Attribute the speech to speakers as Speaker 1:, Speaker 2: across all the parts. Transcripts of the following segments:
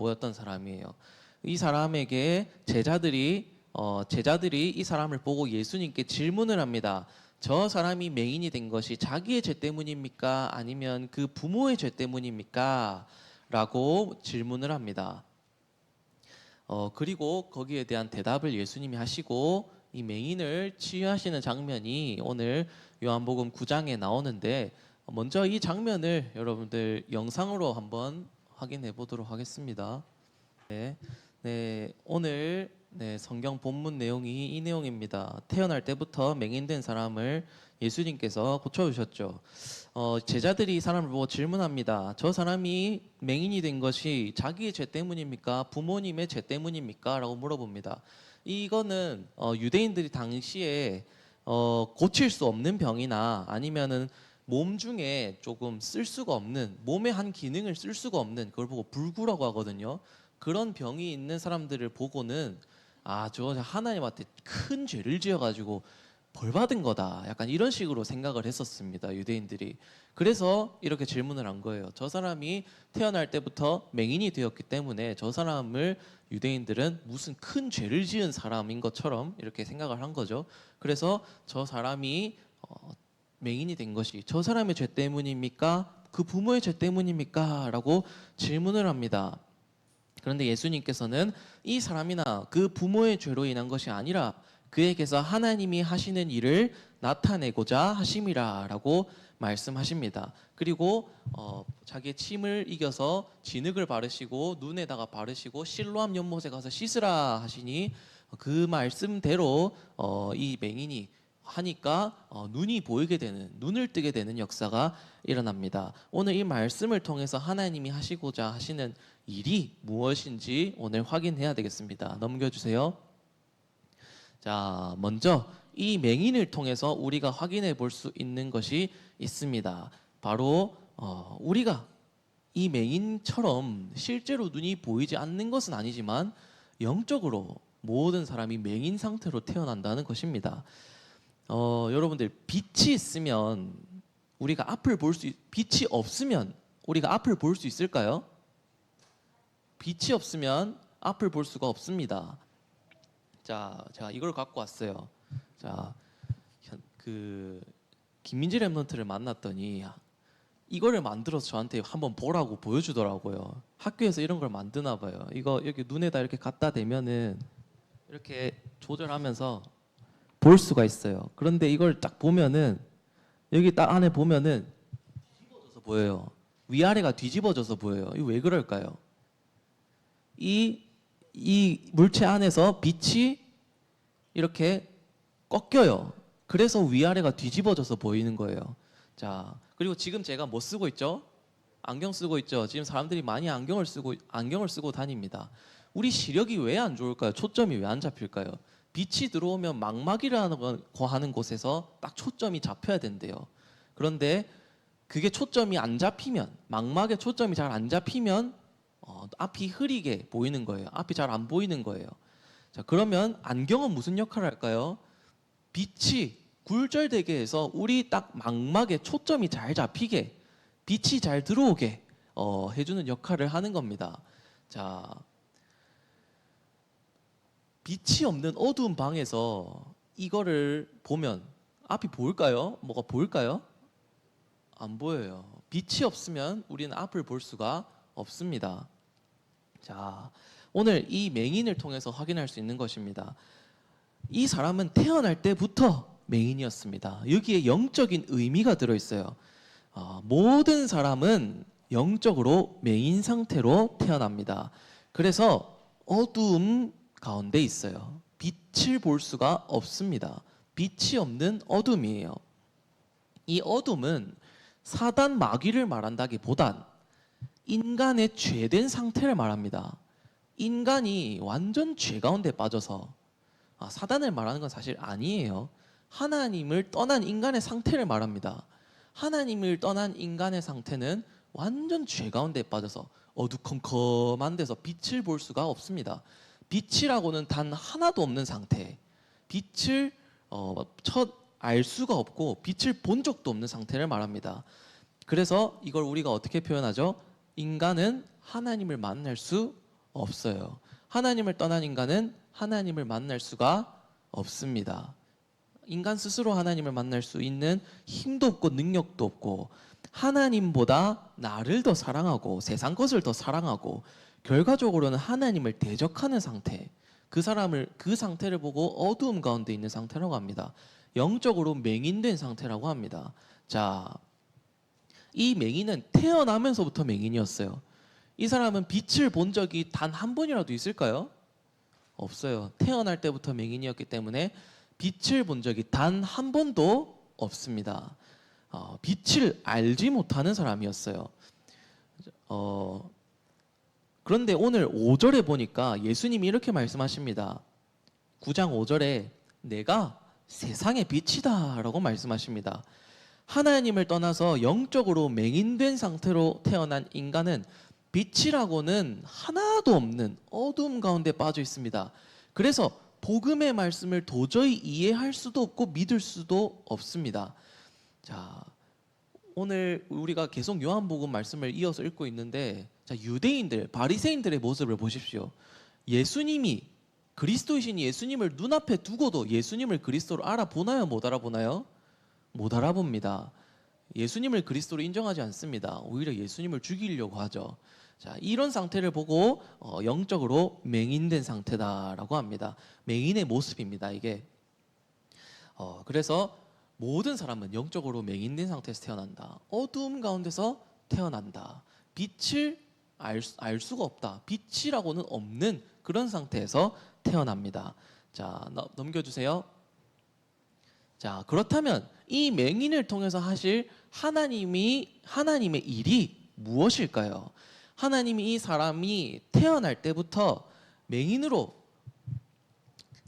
Speaker 1: 보였던 사람이에요. 이 사람에게 제자들이 이 사람을 보고 예수님께 질문을 합니다. 저 사람이 맹인이 된 것이 자기의 죄 때문입니까? 아니면 그 부모의 죄 때문입니까? 라고 질문을 합니다. 그리고 거기에 대한 대답을 예수님이 하시고 이 맹인을 치유하시는 장면이 오늘 요한복음 9장에 나오는데, 먼저 이 장면을 여러분들 영상으로 한번 확인해 보도록 하겠습니다. 오늘 성경 본문 내용이 이 내용입니다. 태어날 때부터 맹인된 사람을 예수님께서 고쳐주셨죠. 제자들이 이 사람을 보고 질문합니다. 저 사람이 맹인이 된 것이 자기의 죄 때문입니까? 부모님의 죄 때문입니까? 라고 물어봅니다. 이거는 유대인들이 당시에 고칠 수 없는 병이나 아니면은 몸 중에 조금 쓸 수가 없는, 몸의 한 기능을 쓸 수가 없는, 그걸 보고 불구라고 하거든요. 그런 병이 있는 사람들을 보고는 저 하나님한테 큰 죄를 지어가지고 벌 받은 거다, 약간 이런 식으로 생각을 했었습니다, 유대인들이. 그래서 이렇게 질문을 한 거예요. 저 사람이 태어날 때부터 맹인이 되었기 때문에 저 사람을 유대인들은 무슨 큰 죄를 지은 사람인 것처럼 이렇게 생각을 한 거죠. 그래서 저 사람이 맹인이 된 것이 저 사람의 죄 때문입니까? 그 부모의 죄 때문입니까? 라고 질문을 합니다. 그런데 예수님께서는 이 사람이나 그 부모의 죄로 인한 것이 아니라 그에게서 하나님이 하시는 일을 나타내고자 하심이라 라고 말씀하십니다. 그리고 자기의 침을 이겨서 진흙을 바르시고 눈에다가 바르시고 실로암 연못에 가서 씻으라 하시니 그 말씀대로 이 맹인이 하니까 눈이 보이게 되는, 눈을 뜨게 되는 역사가 일어납니다. 오늘 이 말씀을 통해서 하나님이 하시고자 하시는 일이 무엇인지 오늘 확인해야 되겠습니다. 넘겨주세요. 자, 먼저 이 맹인을 통해서 우리가 확인해 볼 수 있는 것이 있습니다. 바로 우리가 이 맹인처럼 실제로 눈이 보이지 않는 것은 아니지만 영적으로 모든 사람이 맹인 상태로 태어난다는 것입니다. 여러분들, 빛이 있으면 우리가 앞을 볼 수, 빛이 없으면 우리가 앞을 볼 수 있을까요? 빛이 없으면 앞을 볼 수가 없습니다. 자, 제가 이걸 갖고 왔어요. 자, 김민지 랩런트를 만났더니 이거를 만들어서 저한테 한번 보라고 보여주더라고요. 학교에서 이런 걸 만드나 봐요. 이거 여기 눈에다 이렇게 갖다 대면은 이렇게 조절하면서 볼 수가 있어요. 그런데 이걸 딱 보면은 여기 딱 안에 보면은 뒤집어져서 보여요. 위아래가 뒤집어져서 보여요. 이거 왜 그럴까요? 이 물체 안에서 빛이 이렇게 꺾여요. 그래서 위아래가 뒤집어져서 보이는 거예요. 자, 그리고 지금 제가 뭐 쓰고 있죠? 안경 쓰고 있죠. 지금 사람들이 많이 안경을 쓰고 다닙니다. 우리 시력이 왜 안 좋을까요? 초점이 왜 안 잡힐까요? 빛이 들어오면 망막이라는 거 하는 곳에서 딱 초점이 잡혀야 된대요. 그런데 그게 초점이 안 잡히면, 망막에 초점이 잘 안 잡히면 앞이 흐리게 보이는 거예요. 앞이 잘 안 보이는 거예요. 자, 그러면 안경은 무슨 역할을 할까요? 빛이 굴절되게 해서 우리 딱 망막에 초점이 잘 잡히게, 빛이 잘 들어오게 해주는 역할을 하는 겁니다. 자, 빛이 없는 어두운 방에서 이거를 보면 앞이 보일까요? 뭐가 보일까요? 안 보여요. 빛이 없으면 우리는 앞을 볼 수가 없습니다. 자, 오늘 이 맹인을 통해서 확인할 수 있는 것입니다. 이 사람은 태어날 때부터 맹인이었습니다. 여기에 영적인 의미가 들어있어요. 모든 사람은 영적으로 맹인 상태로 태어납니다. 그래서 어두움 가운데 있어요. 빛을 볼 수가 없습니다. 빛이 없는 어둠이에요. 이 어둠은 사단 마귀를 말한다기보단 인간의 죄된 상태를 말합니다. 인간이 완전 죄 가운데 빠져서, 사단을 말하는 건 사실 아니에요. 하나님을 떠난 인간의 상태를 말합니다. 하나님을 떠난 인간의 상태는 완전 죄 가운데 빠져서 어두컴컴한 데서 빛을 볼 수가 없습니다. 빛이라고는 단 하나도 없는 상태, 빛을 알 수가 없고 빛을 본 적도 없는 상태를 말합니다. 그래서 이걸 우리가 어떻게 표현하죠? 인간은 하나님을 만날 수 없어요. 하나님을 떠난 인간은 하나님을 만날 수가 없습니다. 인간 스스로 하나님을 만날 수 있는 힘도 없고 능력도 없고, 하나님보다 나를 더 사랑하고 세상 것을 더 사랑하고 결과적으로는 하나님을 대적하는 상태, 그 상태를 보고 어두움 가운데 있는 상태라고 합니다. 영적으로 맹인된 상태라고 합니다. 자, 이 맹인은 태어나면서부터 맹인이었어요. 이 사람은 빛을 본 적이 단 한 번이라도 있을까요? 없어요. 태어날 때부터 맹인이었기 때문에 빛을 본 적이 단 한 번도 없습니다. 빛을 알지 못하는 사람이었어요. 그런데 오늘 5절에 보니까 예수님이 이렇게 말씀하십니다. 9장 5절에 내가 세상의 빛이다 라고 말씀하십니다. 하나님을 떠나서 영적으로 맹인된 상태로 태어난 인간은 빛이라고는 하나도 없는 어둠 가운데 빠져 있습니다. 그래서 복음의 말씀을 도저히 이해할 수도 없고 믿을 수도 없습니다. 자, 오늘 우리가 계속 요한복음 말씀을 이어서 읽고 있는데, 자, 유대인들, 바리새인들의 모습을 보십시오. 예수님이 그리스도이신 예수님을 눈앞에 두고도 예수님을 그리스도로 알아보나요? 못 알아보나요? 못 알아봅니다. 예수님을 그리스도로 인정하지 않습니다. 오히려 예수님을 죽이려고 하죠. 자, 이런 상태를 보고 영적으로 맹인된 상태다라고 합니다. 맹인의 모습입니다, 이게. 그래서 모든 사람은 영적으로 맹인된 상태에서 태어난다. 어두움 가운데서 태어난다. 빛을 알 수가 없다. 빛이라고는 없는 그런 상태에서 태어납니다. 자, 넘겨주세요. 자, 그렇다면 이 맹인을 통해서 하실 하나님의 일이 무엇일까요? 하나님이 이 사람이 태어날 때부터 맹인으로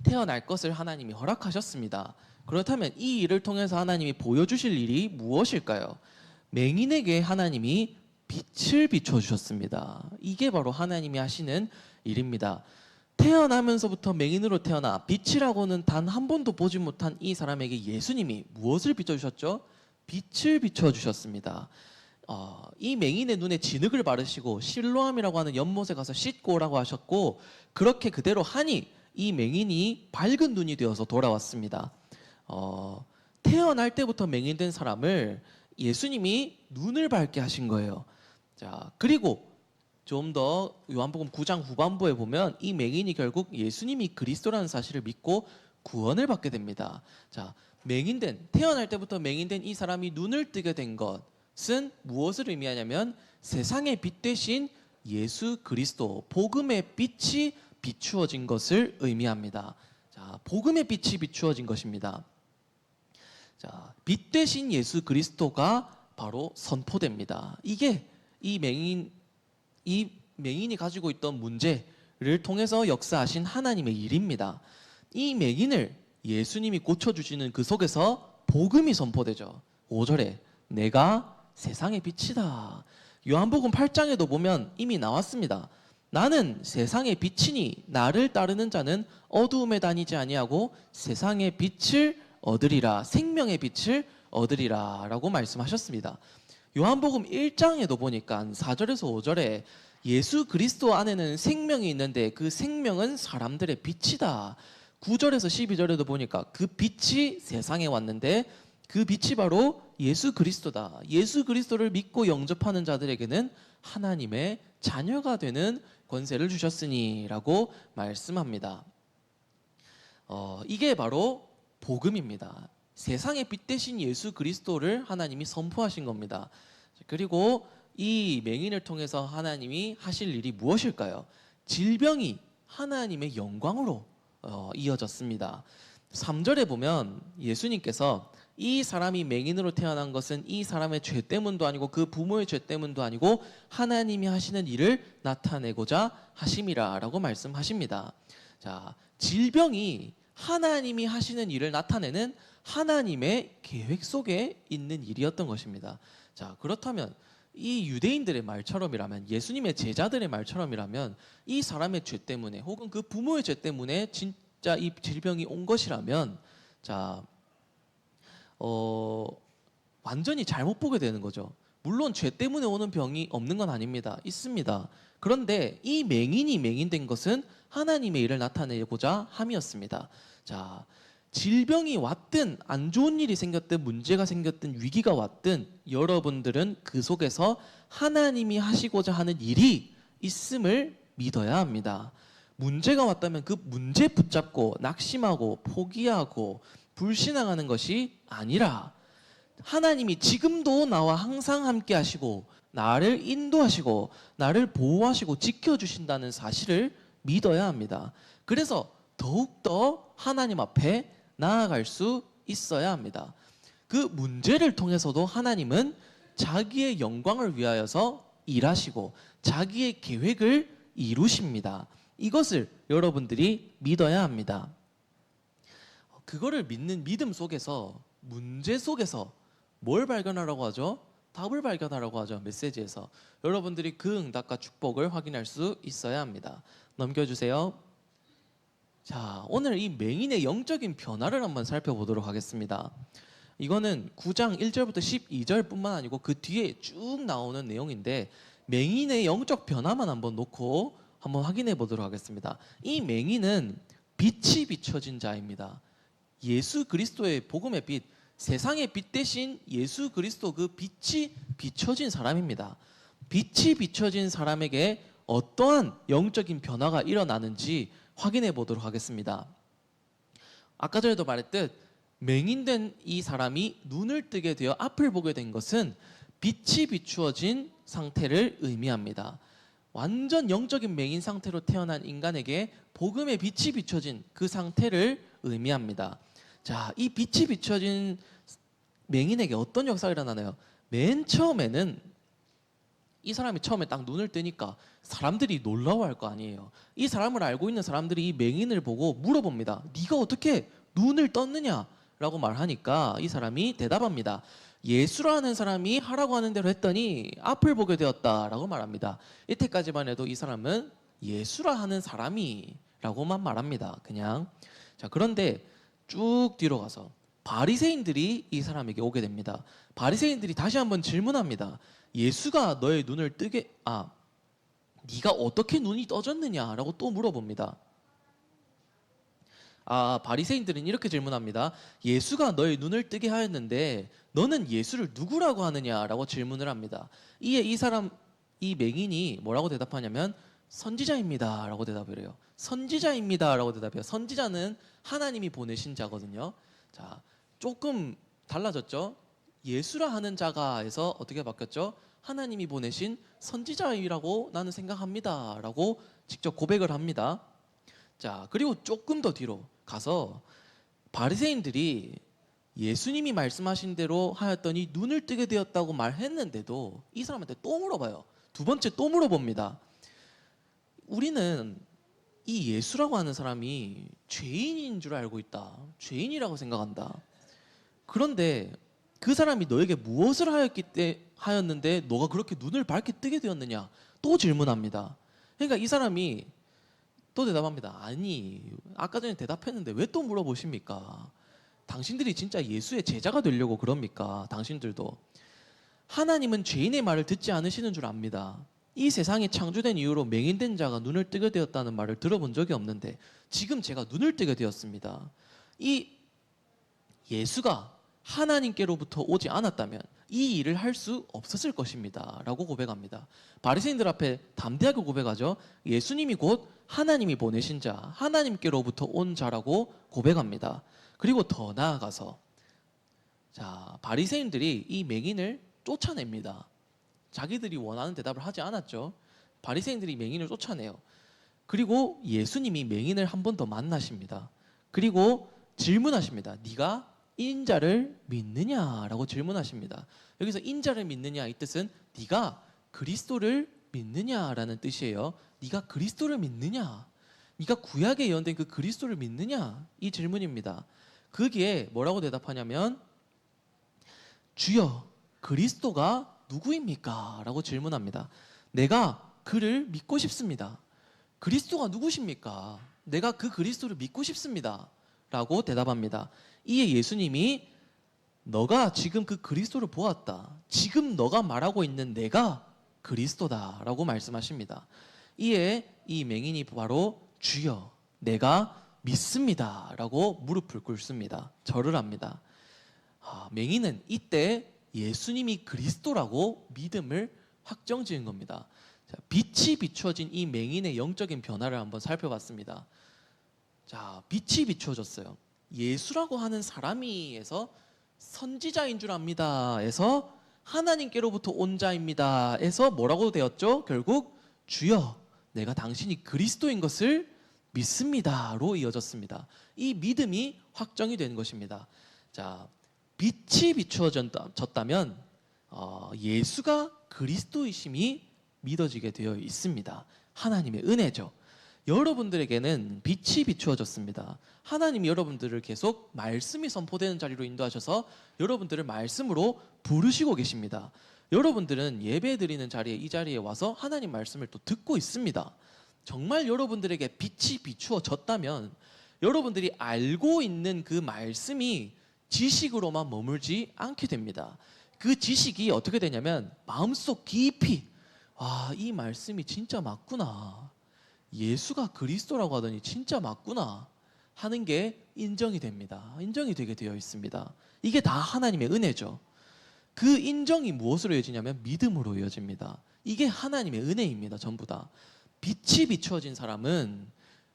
Speaker 1: 태어날 것을 하나님이 허락하셨습니다. 그렇다면 이 일을 통해서 하나님이 보여주실 일이 무엇일까요? 맹인에게 하나님이 빛을 비춰주셨습니다. 이게 바로 하나님이 하시는 일입니다. 태어나면서부터 맹인으로 태어나 빛이라고는 단 한 번도 보지 못한 이 사람에게 예수님이 무엇을 비춰주셨죠? 빛을 비춰주셨습니다. 이 맹인의 눈에 진흙을 바르시고 실로암이라고 하는 연못에 가서 씻고 오라고 하셨고, 그렇게 그대로 하니 이 맹인이 밝은 눈이 되어서 돌아왔습니다. 태어날 때부터 맹인된 사람을 예수님이 눈을 밝게 하신 거예요. 자, 그리고 좀 더 요한복음 9장 후반부에 보면 이 맹인이 결국 예수님이 그리스도라는 사실을 믿고 구원을 받게 됩니다. 자, 태어날 때부터 맹인된 이 사람이 눈을 뜨게 된 것은 무엇을 의미하냐면 세상의 빛 대신 예수 그리스도, 복음의 빛이 비추어진 것을 의미합니다. 자, 복음의 빛이 비추어진 것입니다. 자, 빛 대신 예수 그리스도가 바로 선포됩니다. 이게 이 맹인이 가지고 있던 문제를 통해서 역사하신 하나님의 일입니다. 이 맹인을 예수님이 고쳐주시는 그 속에서 복음이 선포되죠. 5절에 내가 세상의 빛이다. 요한복음 8장에도 보면 이미 나왔습니다. 나는 세상의 빛이니 나를 따르는 자는 어두움에 다니지 아니하고 세상의 빛을 얻으리라, 생명의 빛을 얻으리라 라고 말씀하셨습니다. 요한복음 1장에도 보니까 4절에서 5절에 예수 그리스도 안에는 생명이 있는데 그 생명은 사람들의 빛이다. 9절에서 12절에도 보니까 그 빛이 세상에 왔는데 그 빛이 바로 예수 그리스도다. 예수 그리스도를 믿고 영접하는 자들에게는 하나님의 자녀가 되는 권세를 주셨으니 라고 말씀합니다. 이게 바로 복음입니다. 세상의 빛 대신 예수 그리스도를 하나님이 선포하신 겁니다. 그리고 이 맹인을 통해서 하나님이 하실 일이 무엇일까요? 질병이 하나님의 영광으로 이어졌습니다. 3절에 보면 예수님께서 이 사람이 맹인으로 태어난 것은 이 사람의 죄 때문도 아니고 그 부모의 죄 때문도 아니고 하나님이 하시는 일을 나타내고자 하심이라 라고 말씀하십니다. 자, 질병이 하나님이 하시는 일을 나타내는 하나님의 계획 속에 있는 일이었던 것입니다. 자, 그렇다면 이 유대인들의 말처럼이라면, 예수님의 제자들의 말처럼이라면 이 사람의 죄 때문에 혹은 그 부모의 죄 때문에 진짜 이 질병이 온 것이라면, 자, 완전히 잘못 보게 되는 거죠. 물론 죄 때문에 오는 병이 없는 건 아닙니다. 있습니다. 그런데 이 맹인이 맹인된 것은 하나님의 일을 나타내고자 함이었습니다. 자, 질병이 왔든 안 좋은 일이 생겼든 문제가 생겼든 위기가 왔든 여러분들은 그 속에서 하나님이 하시고자 하는 일이 있음을 믿어야 합니다. 문제가 왔다면 그 문제 붙잡고 낙심하고 포기하고 불신앙하는 것이 아니라 하나님이 지금도 나와 항상 함께 하시고 나를 인도하시고 나를 보호하시고 지켜주신다는 사실을 믿어야 합니다. 그래서 더욱더 하나님 앞에 나아갈 수 있어야 합니다. 그 문제를 통해서도 하나님은 자기의 영광을 위하여서 일하시고 자기의 계획을 이루십니다. 이것을 여러분들이 믿어야 합니다. 그거를 믿는 믿음 속에서 문제 속에서 뭘 발견하라고 하죠? 답을 발견하라고 하죠. 메시지에서 여러분들이 그 응답과 축복을 확인할 수 있어야 합니다. 넘겨주세요. 자, 오늘 이 맹인의 영적인 변화를 한번 살펴보도록 하겠습니다. 이거는 9장 1절부터 12절뿐만 아니고 그 뒤에 쭉 나오는 내용인데 맹인의 영적 변화만 한번 놓고 한번 확인해 보도록 하겠습니다. 이 맹인은 빛이 비춰진 자입니다. 예수 그리스도의 복음의 빛, 세상의 빛 대신 예수 그리스도 그 빛이 비춰진 사람입니다. 빛이 비춰진 사람에게 어떠한 영적인 변화가 일어나는지 확인해 보도록 하겠습니다. 아까 전에도 말했듯 맹인된 이 사람이 눈을 뜨게 되어 앞을 보게 된 것은 빛이 비추어진 상태를 의미합니다. 완전 영적인 맹인 상태로 태어난 인간에게 복음의 빛이 비춰진 그 상태를 의미합니다. 자, 이 빛이 비춰진 맹인에게 어떤 역사가 일어나나요? 맨 처음에는 이 사람이 처음에 딱 눈을 뜨니까 사람들이 놀라워할 거 아니에요. 이 사람을 알고 있는 사람들이 이 맹인을 보고 물어봅니다. 네가 어떻게 눈을 떴느냐? 라고 말하니까 이 사람이 대답합니다. 예수라는 사람이 하라고 하는 대로 했더니 앞을 보게 되었다라고 말합니다. 이때까지만 해도 이 사람은 예수라 하는 사람이 라고만 말합니다. 그냥. 자, 그런데 쭉 뒤로 가서 바리새인들이 이 사람에게 오게 됩니다. 바리새인들이 다시 한번 질문합니다. 예수가 너의 눈을 뜨게 네가 어떻게 눈이 떠졌느냐라고 또 물어봅니다. 바리새인들은 이렇게 질문합니다. 예수가 너의 눈을 뜨게 하였는데 너는 예수를 누구라고 하느냐라고 질문을 합니다. 이에 이 맹인이 뭐라고 대답하냐면 선지자입니다라고 대답을 해요. 선지자입니다라고 대답해요. 선지자는 하나님이 보내신 자거든요. 자, 조금 달라졌죠? 예수라 하는 자가에서 어떻게 바뀌었죠? 하나님이 보내신 선지자이라고 나는 생각합니다 라고 직접 고백을 합니다. 자, 그리고 조금 더 뒤로 가서 바리새인들이 예수님이 말씀하신 대로 하였더니 눈을 뜨게 되었다고 말했는데도 이 사람한테 또 물어봐요. 두 번째 또 물어봅니다. 우리는 이 예수라고 하는 사람이 죄인인 줄 알고 있다. 죄인이라고 생각한다. 그런데 그 사람이 너에게 무엇을 하였는데 너가 그렇게 눈을 밝게 뜨게 되었느냐? 또 질문합니다. 그러니까 이 사람이 또 대답합니다. 아니, 아까 전에 대답했는데 왜 또 물어보십니까? 당신들이 진짜 예수의 제자가 되려고 그럽니까? 당신들도. 하나님은 죄인의 말을 듣지 않으시는 줄 압니다. 이 세상이 창조된 이후로 맹인된 자가 눈을 뜨게 되었다는 말을 들어본 적이 없는데 지금 제가 눈을 뜨게 되었습니다. 이 예수가 하나님께로부터 오지 않았다면 이 일을 할 수 없었을 것입니다 라고 고백합니다. 바리새인들 앞에 담대하게 고백하죠. 예수님이 곧 하나님이 보내신 자, 하나님께로부터 온 자라고 고백합니다. 그리고 더 나아가서 자, 바리새인들이 이 맹인을 쫓아냅니다. 자기들이 원하는 대답을 하지 않았죠. 바리새인들이 맹인을 쫓아내요. 그리고 예수님이 맹인을 한 번 더 만나십니다. 그리고 질문하십니다. 네가 인자를 믿느냐라고 질문하십니다. 여기서 인자를 믿느냐 이 뜻은 네가 그리스도를 믿느냐라는 뜻이에요. 네가 그리스도를 믿느냐? 네가 구약에 예언된 그 그리스도를 믿느냐? 이 질문입니다. 거기에 뭐라고 대답하냐면 주여 그리스도가 누구입니까? 라고 질문합니다. 내가 그를 믿고 싶습니다. 그리스도가 누구십니까? 내가 그 그리스도를 믿고 싶습니다. 라고 대답합니다. 이에 예수님이 너가 지금 그 그리스도를 보았다. 지금 너가 말하고 있는 내가 그리스도다 라고 말씀하십니다. 이에 이 맹인이 바로 주여 내가 믿습니다 라고 무릎을 꿇습니다. 절을 합니다. 맹인은 이때 예수님이 그리스도라고 믿음을 확정지은 겁니다. 자, 빛이 비추어진 이 맹인의 영적인 변화를 한번 살펴봤습니다. 자, 빛이 비추어졌어요. 예수라고 하는 사람이에서 선지자인 줄 압니다 에서 하나님께로부터 온 자입니다 에서 뭐라고 되었죠? 결국 주여 내가 당신이 그리스도인 것을 믿습니다로 이어졌습니다. 이 믿음이 확정이 되는 것입니다. 자, 빛이 비추어졌다면 예수가 그리스도이심이 믿어지게 되어 있습니다. 하나님의 은혜죠. 여러분들에게는 빛이 비추어졌습니다. 하나님이 여러분들을 계속 말씀이 선포되는 자리로 인도하셔서 여러분들을 말씀으로 부르시고 계십니다. 여러분들은 예배 드리는 자리에 이 자리에 와서 하나님 말씀을 또 듣고 있습니다. 정말 여러분들에게 빛이 비추어졌다면 여러분들이 알고 있는 그 말씀이 지식으로만 머물지 않게 됩니다. 그 지식이 어떻게 되냐면 마음속 깊이 이 말씀이 진짜 맞구나. 예수가 그리스도라고 하더니 진짜 맞구나 하는 게 인정이 됩니다. 인정이 되게 되어 있습니다. 이게 다 하나님의 은혜죠. 그 인정이 무엇으로 이어지냐면 믿음으로 이어집니다. 이게 하나님의 은혜입니다. 전부 다. 빛이 비추어진 사람은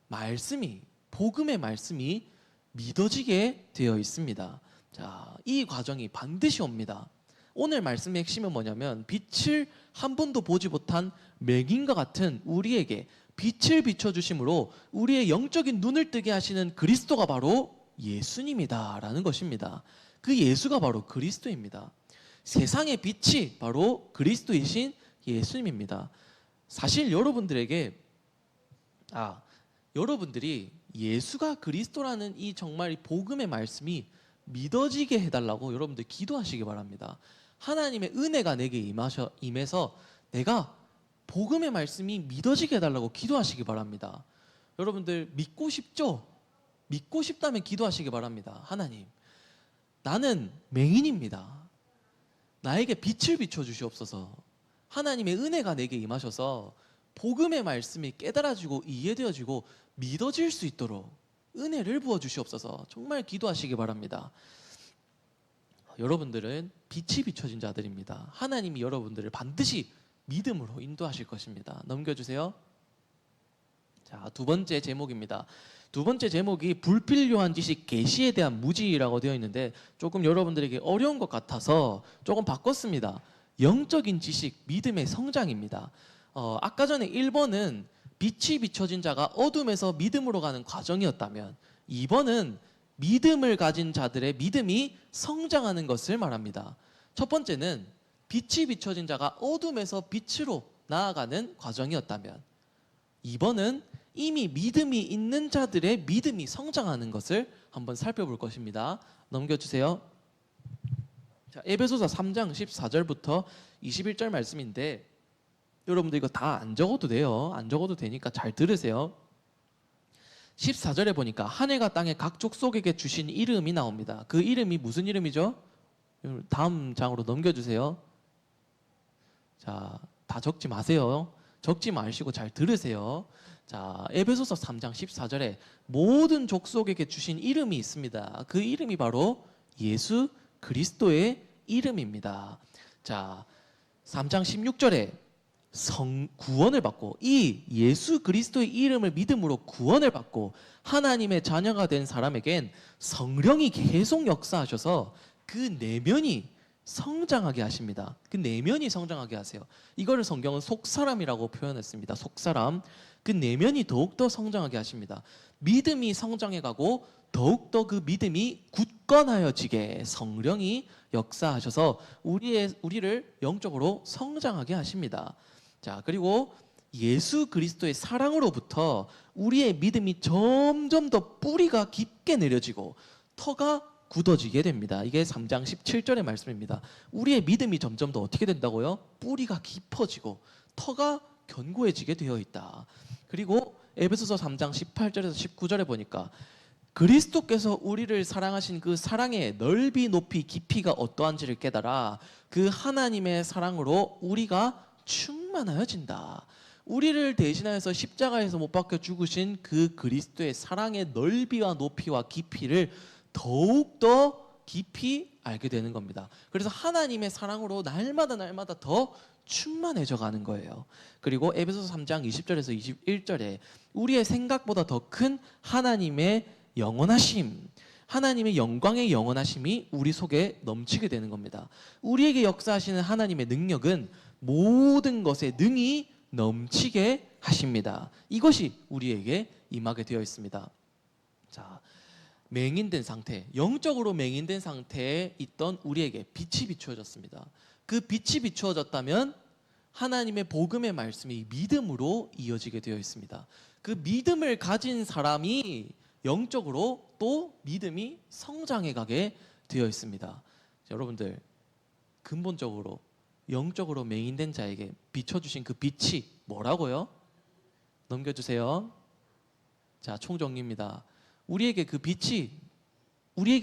Speaker 1: 말씀이 복음의 말씀이 믿어지게 되어 있습니다. 자, 이 과정이 반드시 옵니다. 오늘 말씀의 핵심은 뭐냐면 빛을 한 번도 보지 못한 맹인과 같은 우리에게 빛을 비춰주심으로 우리의 영적인 눈을 뜨게 하시는 그리스도가 바로 예수님이다라는 것입니다. 그 예수가 바로 그리스도입니다. 세상의 빛이 바로 그리스도이신 예수님입니다. 사실 여러분들에게 여러분들이 예수가 그리스도라는 이 정말 복음의 말씀이 믿어지게 해달라고 여러분들 기도하시기 바랍니다. 하나님의 은혜가 내게 임해서 내가 복음의 말씀이 믿어지게 해달라고 기도하시기 바랍니다. 여러분들 믿고 싶죠? 믿고 싶다면 기도하시기 바랍니다. 하나님, 나는 맹인입니다. 나에게 빛을 비춰주시옵소서. 하나님의 은혜가 내게 임하셔서 복음의 말씀이 깨달아지고 이해되어지고 믿어질 수 있도록 은혜를 부어주시옵소서. 정말 기도하시기 바랍니다. 여러분들은 빛이 비춰진 자들입니다. 하나님이 여러분들을 반드시 믿음으로 인도하실 것입니다. 넘겨주세요. 자, 두 번째 제목입니다. 두 번째 제목이 불필요한 지식 계시에 대한 무지라고 되어 있는데 조금 여러분들에게 어려운 것 같아서 조금 바꿨습니다. 영적인 지식, 믿음의 성장입니다. 아까 전에 1번은 빛이 비춰진 자가 어둠에서 믿음으로 가는 과정이었다면 2번은 믿음을 가진 자들의 믿음이 성장하는 것을 말합니다. 첫 번째는 빛이 비춰진 자가 어둠에서 빛으로 나아가는 과정이었다면 2번은 이미 믿음이 있는 자들의 믿음이 성장하는 것을 한번 살펴볼 것입니다. 넘겨주세요. 자, 에베소서 3장 14절부터 21절 말씀인데 여러분들 이거 다 안 적어도 돼요. 안 적어도 되니까 잘 들으세요. 14절에 보니까 하늘과 땅의 각 족속에게 주신 이름이 나옵니다. 그 이름이 무슨 이름이죠? 다음 장으로 넘겨주세요. 자, 다 적지 마세요. 적지 마시고 잘 들으세요. 자, 에베소서 3장 14절에 모든 족속에게 주신 이름이 있습니다. 그 이름이 바로 예수 그리스도의 이름입니다. 자, 3장 16절에 구원을 받고 이 예수 그리스도의 이름을 믿음으로 구원을 받고 하나님의 자녀가 된 사람에겐 성령이 계속 역사하셔서 그 내면이 성장하게 하십니다. 그 내면이 성장하게 하세요. 이거를 성경은 속사람이라고 표현했습니다. 속사람. 그 내면이 더욱더 성장하게 하십니다. 믿음이 성장해가고 더욱더 그 믿음이 굳건하여지게 성령이 역사하셔서 우리를 영적으로 성장하게 하십니다. 자, 그리고 예수 그리스도의 사랑으로부터 우리의 믿음이 점점 더 뿌리가 깊게 내려지고 터가 굳어지게 됩니다. 이게 3장 17절의 말씀입니다. 우리의 믿음이 점점 더 어떻게 된다고요? 뿌리가 깊어지고 터가 견고해지게 되어 있다. 그리고 에베소서 3장 18절에서 19절에 보니까 그리스도께서 우리를 사랑하신 그 사랑의 넓이 높이 깊이가 어떠한지를 깨달아 그 하나님의 사랑으로 우리가 충만하여진다. 우리를 대신하여서 십자가에서 못 박혀 죽으신 그 그리스도의 사랑의 넓이와 높이와 깊이를 더욱더 깊이 알게 되는 겁니다. 그래서 하나님의 사랑으로 날마다 더 충만해져 가는 거예요. 그리고 에베소서 3장 20절에서 21절에 우리의 생각보다 더 큰 하나님의 영원하심, 하나님의 영광의 영원하심이 우리 속에 넘치게 되는 겁니다. 우리에게 역사하시는 하나님의 능력은 모든 것에 능히 넘치게 하십니다. 이것이 우리에게 임하게 되어 있습니다. 자, 맹인된 상태, 영적으로 맹인된 상태에 있던 우리에게 빛이 비추어졌습니다. 그 빛이 비추어졌다면 하나님의 복음의 말씀이 믿음으로 이어지게 되어 있습니다. 그 믿음을 가진 사람이 영적으로 또 믿음이 성장해 가게 되어 있습니다. 자, 여러분들, 근본적으로 영적으로 맹인된 자에게 비춰주신 그 빛이 뭐라고요? 넘겨주세요. 자, 총정리입니다. 우리에게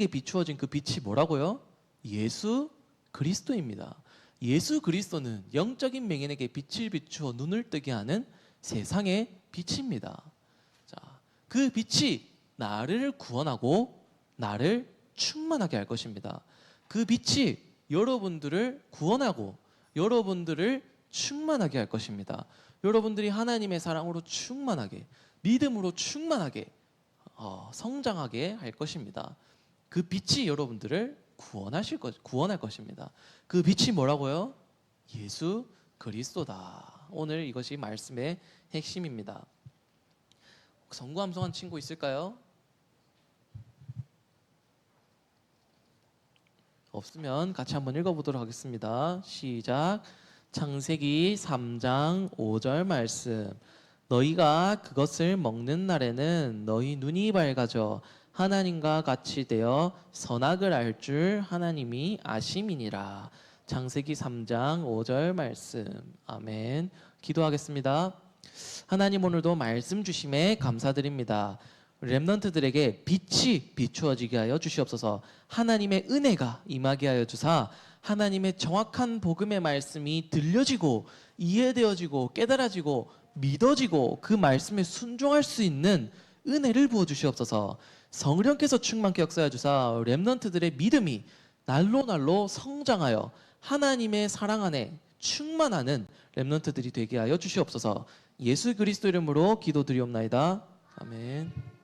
Speaker 1: 비추어진 그 빛이 뭐라고요? 예수 그리스도입니다. 예수 그리스도는 영적인 맹인에게 빛을 비추어 눈을 뜨게 하는 세상의 빛입니다. 자, 그 빛이 나를 구원하고 나를 충만하게 할 것입니다. 그 빛이 여러분들을 구원하고 여러분들을 충만하게 할 것입니다. 여러분들이 하나님의 사랑으로 충만하게, 믿음으로 충만하게 성장하게 할 것입니다. 그 빛이 여러분들을 구원할 것입니다. 그 빛이 뭐라고요? 예수 그리스도다. 오늘 이것이 말씀의 핵심입니다. 성구함성한 친구 있을까요? 없으면 같이 한번 읽어보도록 하겠습니다. 시작. 창세기 3장 5절 말씀. 너희가 그것을 먹는 날에는 너희 눈이 밝아져 하나님과 같이 되어 선악을 알 줄 하나님이 아심이니라. 창세기 3장 5절 말씀. 아멘. 기도하겠습니다. 하나님, 오늘도 말씀 주심에 감사드립니다. 렘넌트들에게 빛이 비추어지게 하여 주시옵소서. 하나님의 은혜가 임하게 하여 주사 하나님의 정확한 복음의 말씀이 들려지고 이해되어지고 깨달아지고 믿어지고 그 말씀에 순종할 수 있는 은혜를 부어 주시옵소서. 성령께서 충만케 역사하여 주사 렘넌트들의 믿음이 날로 성장하여 하나님의 사랑 안에 충만하는 렘넌트들이 되게 하여 주시옵소서. 예수 그리스도 이름으로 기도드리옵나이다. 아멘.